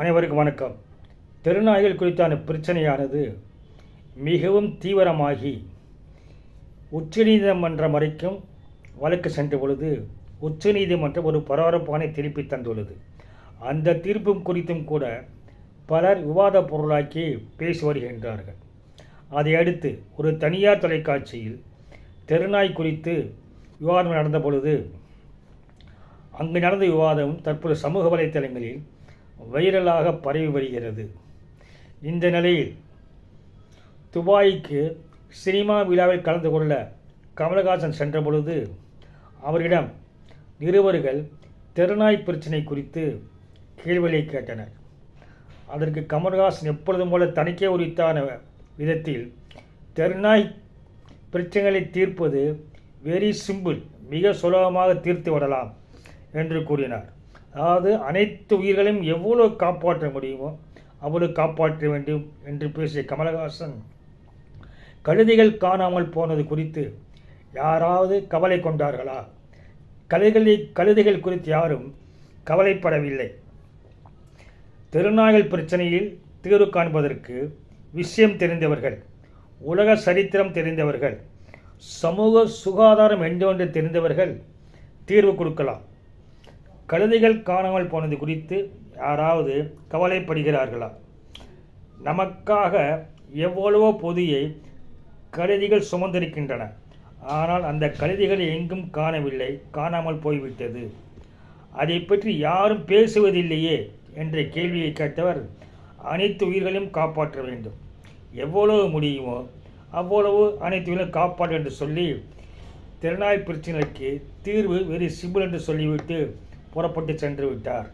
அனைவருக்கும் வணக்கம். தெருநாய்கள் குறித்தான பிரச்சனையானது மிகவும் தீவிரமாகி உச்சநீதிமன்றம் வரைக்கும் வழக்கு சென்ற பொழுது உச்சநீதிமன்றம் ஒரு பரபரப்பான தீர்ப்பை தந்துள்ளது. அந்த தீர்ப்பும் குறித்தும் கூட பலர் விவாத பொருளாக்கி பேசி வருகின்றார்கள். அதையடுத்து ஒரு தனியார் தொலைக்காட்சியில் தெருநாய் குறித்து விவாதம் நடந்த பொழுது அங்கு நடந்த விவாதம் தற்போது சமூக வலைத்தளங்களில் வைரலாக பரவி வருகிறது. இந்த நிலையில் துபாய்க்கு சினிமா விழாவில் கலந்து கொள்ள கமலஹாசன் சென்ற பொழுது அவரிடம் நிருபர்கள் தெருநாய் பிரச்சினை குறித்து கேள்விகளை கேட்டனர். அதற்கு கமலஹாசன் எப்பொழுதும் போல தனக்கே உரித்தான விதத்தில் தெருநாய் பிரச்சனைகளை தீர்ப்பது வெரி சிம்பிள், மிக சுலபமாக தீர்த்து விடலாம் என்று கூறினார். அதாவது அனைத்து உயிர்களையும் எவ்வளவு காப்பாற்ற முடியுமோ அவ்வளவு காப்பாற்ற வேண்டும் என்று பேசிய கமலஹாசன் கழுதைகள் காணாமல் போனது குறித்து யாராவது கவலை கொண்டார்களா? கழுதைகள் குறித்து யாரும் கவலைப்படவில்லை. தெருநாய்கள் பிரச்சனையில் தீர்வு காண்பதற்கு விஷயம் தெரிந்தவர்கள், உலக சரித்திரம் தெரிந்தவர்கள், சமூக சுகாதாரம் என்று தெரிந்தவர்கள் தீர்வு கொடுக்கலாம். கழுதைகள் காணாமல் போனது குறித்து யாராவது கவலைப்படுகிறார்களா? நமக்காக எவ்வளவோ பொதியை கழுதைகள் சுமந்திருக்கின்றன. ஆனால் அந்த கழுதைகள் எங்கும் காணவில்லை, காணாமல் போய்விட்டது. அதை பற்றி யாரும் பேசுவதில்லையே என்ற கேள்வியை கேட்டவர் அனைத்து உயிர்களையும் காப்பாற்ற வேண்டும், எவ்வளவு முடியுமோ அவ்வளவு அனைத்து உயிர்களும் காப்பாற்ற என்று சொல்லி தெருநாய் பிரச்சனைக்கு தீர்வு வெரி சிம்பிள் என்று சொல்லிவிட்டு புறப்பட்டு சென்று விட்டார்.